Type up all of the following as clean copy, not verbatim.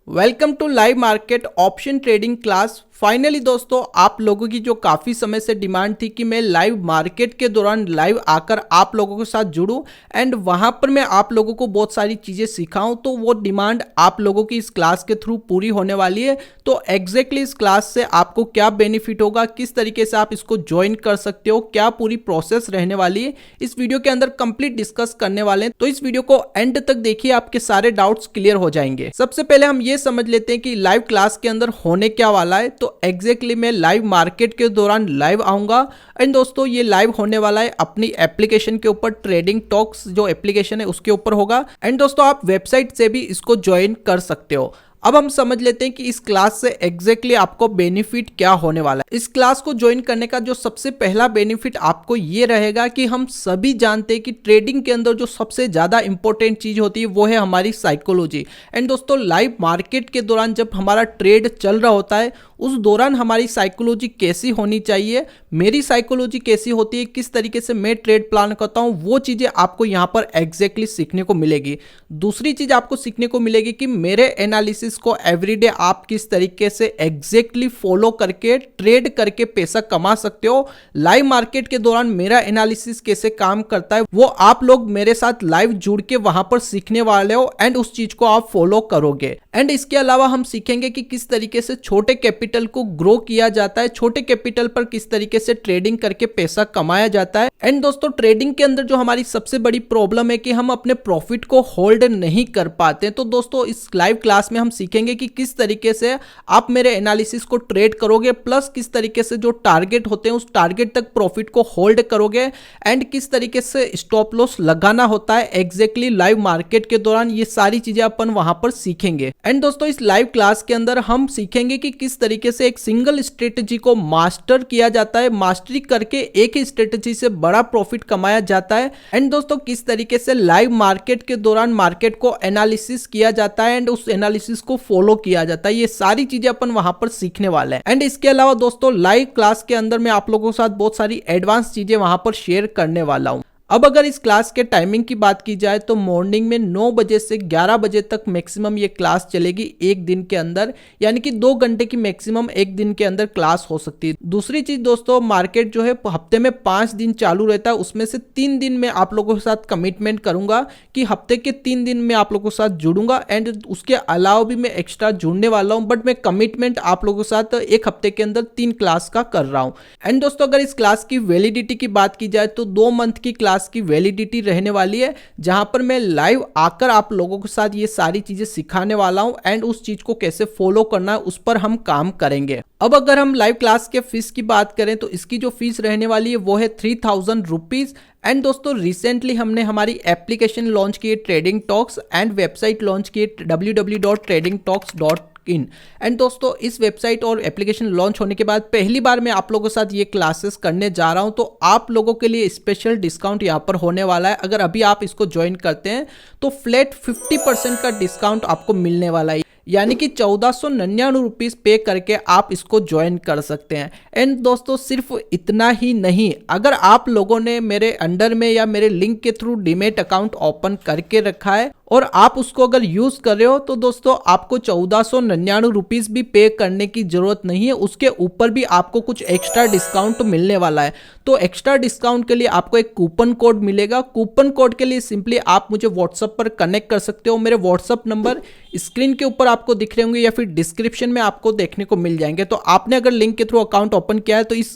Welcome to live market option trading class. Finally दोस्तों, आप लोगों की जो काफ़ी समय से डिमांड थी कि मैं लाइव मार्केट के दौरान लाइव आकर आप लोगों के साथ जुड़ूं एंड वहां पर मैं आप लोगों को बहुत सारी चीज़ें सिखाऊं, तो वो डिमांड आप लोगों की इस क्लास के थ्रू पूरी होने वाली है। तो एग्जैक्टली इस क्लास से आपको क्या बेनिफिट होगा, किस तरीके से आप इसको ज्वाइन कर सकते हो, क्या पूरी प्रोसेस रहने वाली है, इस वीडियो के अंदर कंप्लीट डिस्कस करने वाले हैं। तो इस वीडियो को एंड तक देखिए, आपके सारे डाउट्स क्लियर हो जाएंगे। सबसे पहले हम ये समझ लेते हैं कि लाइव क्लास के अंदर होने क्या वाला है। तो एग्जैक्टली मैं लाइव मार्केट के दौरान लाइव आऊंगा एंड दोस्तों ये लाइव होने वाला है अपनी एप्लीकेशन के ऊपर, ट्रेडिंग टॉक्स जो एप्लीकेशन है उसके ऊपर होगा एंड दोस्तों आप वेबसाइट से भी इसको ज्वाइन कर सकते हो। अब हम समझ लेते हैं कि इस क्लास से एग्जैक्टली आपको बेनिफिट क्या होने वाला है। इस क्लास को ज्वाइन करने का जो सबसे पहला बेनिफिट आपको ये रहेगा कि हम सभी जानते हैं कि ट्रेडिंग के अंदर जो सबसे ज्यादा इंपॉर्टेंट चीज होती है वो है हमारी साइकोलॉजी। एंड दोस्तों लाइव मार्केट के दौरान जब हमारा ट्रेड चल रहा होता है उस दौरान हमारी साइकोलॉजी कैसी होनी चाहिए, मेरी साइकोलॉजी कैसी होती है, किस तरीके से मैं ट्रेड प्लान करता हूं, वो चीजें आपको यहां पर एग्जैक्टली सीखने को मिलेगी। दूसरी चीज आपको सीखने को मिलेगी कि मेरे एनालिसिस को एवरीडे आप किस तरीके से एग्जैक्टली फॉलो करके ट्रेड करके पैसा कमा सकते हो। लाइव मार्केट के दौरान मेरा एनालिसिस कैसे काम करता है वो आप लोग मेरे साथ लाइव जुड़ के वहां पर सीखने वाले हो एंड उस चीज को आप फॉलो करोगे। एंड इसके अलावा हम सीखेंगे कि किस तरीके से छोटे कैपिटल को ग्रो किया जाता है, छोटे कैपिटल पर किस तरीके से ट्रेडिंग करके पैसा कमाया जाता है। एंड दोस्तों ट्रेडिंग के अंदर जो हमारी सबसे बड़ी प्रॉब्लम है कि हम अपने प्रॉफिट को होल्ड नहीं कर पाते। तो दोस्तों इस लाइव क्लास में हम सीखेंगे कि किस तरीके से आप मेरे एनालिसिस को ट्रेड करोगे, प्लस किस तरीके से जो टारगेट होते हैं उस टारगेट तक प्रॉफिट को होल्ड करोगे एंड किस तरीके से स्टॉप लॉस लगाना होता है एग्जैक्टली लाइव मार्केट के दौरान। ये सारी चीजें अपन वहां पर सीखेंगे। एंड दोस्तों इस लाइव क्लास के अंदर हम सीखेंगे कि किस तरीके से एक सिंगल स्ट्रेटजी को मास्टर किया जाता है, मास्टरी करके एक ही स्ट्रेटजी से बड़ा प्रॉफिट कमाया जाता है। एंड दोस्तों किस तरीके से लाइव मार्केट के दौरान मार्केट को एनालिसिस किया जाता है एंड उस एनालिसिस को फॉलो किया जाता है, ये सारी चीजें अपन वहां पर सीखने वाले हैं। एंड इसके अलावा दोस्तों लाइव क्लास के अंदर मैं आप लोगों के साथ बहुत सारी एडवांस चीजें वहां पर शेयर करने वाला हूं। अब अगर इस क्लास के टाइमिंग की बात की जाए तो मॉर्निंग में 9 बजे से 11 बजे तक मैक्सिमम ये क्लास चलेगी एक दिन के अंदर, यानी कि 2 घंटे की मैक्सिमम एक दिन के अंदर क्लास हो सकती है। दूसरी चीज दोस्तों, मार्केट जो है हफ्ते में 5 दिन चालू रहता है, उसमें से 3 दिन में आप लोगों के साथ कमिटमेंट करूंगा कि हफ्ते के 3 दिन में आप लोगों के साथ जुड़ूंगा एंड उसके अलावा भी मैं एक्स्ट्रा जुड़ने वाला हूं, बट मैं कमिटमेंट आप लोगों के साथ एक हफ्ते के अंदर 3 क्लास का कर रहा हूं। एंड दोस्तों अगर इस क्लास की वैलिडिटी की बात की जाए तो 2 मंथ की क्लास की वैलिडिटी रहने वाली है, जहां पर मैं लाइव आकर आप लोगों के साथ ये सारी चीजें सिखाने वाला हूं एंड उस चीज को कैसे फॉलो करना है उस पर हम काम करेंगे। अब अगर हम लाइव क्लास के फीस की बात करें तो इसकी जो फीस रहने वाली है वो है 3000 रुपीज। एंड दोस्तों रिसेंटली हमने हमारी एप्लीकेशन लॉन्च की है trading talks and website launch की है www.tradingtalks.in। एंड दोस्तों इस वेबसाइट और एप्लीकेशन लॉन्च होने के बाद पहली बार मैं आप लोगों के साथ ये क्लासेस करने जा रहा हूं, तो आप लोगों के लिए स्पेशल डिस्काउंट यहां पर होने वाला है। अगर अभी आप इसको ज्वाइन करते हैं तो फ्लैट 50% का डिस्काउंट आपको मिलने वाला है, यानी कि 1499 रुपीज पे करके आप इसको ज्वाइन कर सकते हैं। एंड दोस्तों सिर्फ इतना ही नहीं, अगर आप लोगों ने मेरे अंडर में या मेरे लिंक के थ्रू डीमेट अकाउंट ओपन करके रखा है और आप उसको अगर यूज कर रहे हो तो दोस्तों आपको 1499 रुपीज भी पे करने की जरूरत नहीं है, उसके ऊपर भी आपको कुछ एक्स्ट्रा डिस्काउंट मिलने वाला है। तो एक्स्ट्रा डिस्काउंट के लिए आपको एक कूपन कोड मिलेगा। कूपन कोड के लिए सिंपली आप मुझे व्हाट्सएप पर कनेक्ट कर सकते हो। मेरे व्हाट्सएप नंबर स्क्रीन के ऊपर आपको दिख रहे होंगे या फिर डिस्क्रिप्शन में आपको देखने को मिल जाएंगे। तो आपने अगर लिंक के थ्रू अकाउंट ओपन किया है तो इस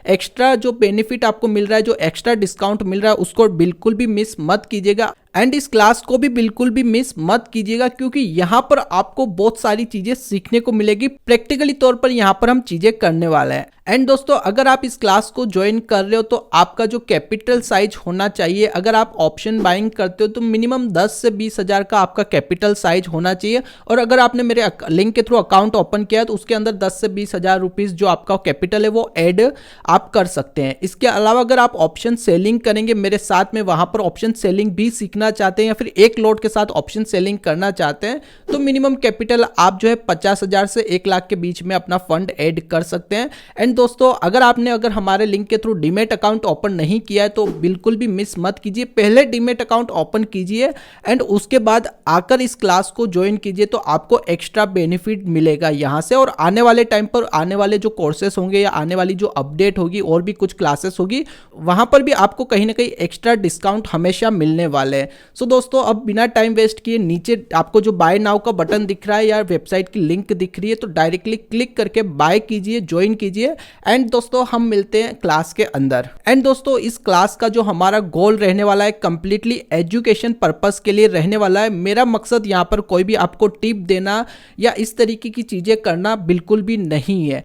एक्स्ट्रा जो बेनिफिट आपको मिल रहा है, जो एक्स्ट्रा डिस्काउंट मिल रहा है, उसको बिल्कुल भी मिस मत कीजिएगा एंड इस क्लास को भी बिल्कुल भी मिस मत कीजिएगा, क्योंकि यहां पर आपको बहुत सारी चीजें सीखने को मिलेगी। प्रैक्टिकली तौर पर यहां पर हम चीजें करने वाले हैं। एंड दोस्तों अगर आप इस क्लास को ज्वाइन कर रहे हो तो आपका जो कैपिटल साइज होना चाहिए, अगर आप ऑप्शन बाइंग करते हो तो मिनिमम 10 से 20 हजार का आपका कैपिटल साइज होना चाहिए। और अगर आपने मेरे लिंक के थ्रू अकाउंट ओपन किया तो उसके अंदर 10 से 20 हजार रुपीज जो आपका कैपिटल है वो ऐड आप कर सकते हैं। इसके अलावा अगर आप ऑप्शन सेलिंग करेंगे मेरे साथ में, वहां पर ऑप्शन सेलिंग भी सीखना लेना चाहते हैं या फिर एक लॉट के साथ ऑप्शन सेलिंग करना चाहते हैं तो मिनिमम कैपिटल आप जो है 50,000 से 1 लाख के बीच में अपना फंड ऐड कर सकते हैं। एंड दोस्तों अगर हमारे लिंक के थ्रू डीमेट अकाउंट ओपन नहीं किया है तो बिल्कुल भी मिस मत कीजिए, पहले डीमेट अकाउंट ओपन कीजिए एंड उसके बाद आकर इस क्लास को ज्वाइन कीजिए तो आपको एक्स्ट्रा बेनिफिट मिलेगा यहाँ से। और आने वाले टाइम पर आने वाले जो कोर्सेस होंगे या आने वाली जो अपडेट होगी और भी कुछ क्लासेस होगी वहां पर भी आपको कहीं ना कहीं एक्स्ट्रा डिस्काउंट हमेशा मिलने वाले हैं। सो दोस्तों अब बिना टाइम वेस्ट किए नीचे आपको जो बाय नाउ का बटन दिख रहा है या वेबसाइट की लिंक दिख रही है तो डायरेक्टली क्लिक करके बाय कीजिए, ज्वाइन कीजिए एंड दोस्तों हम मिलते हैं क्लास के अंदर। एंड दोस्तों इस क्लास का जो हमारा गोल रहने वाला है कंप्लीटली एजुकेशन पर्पस के लिए रहने वाला है। मेरा मकसद यहाँ पर कोई भी आपको टिप देना या इस तरीके की चीजें करना बिल्कुल भी नहीं है।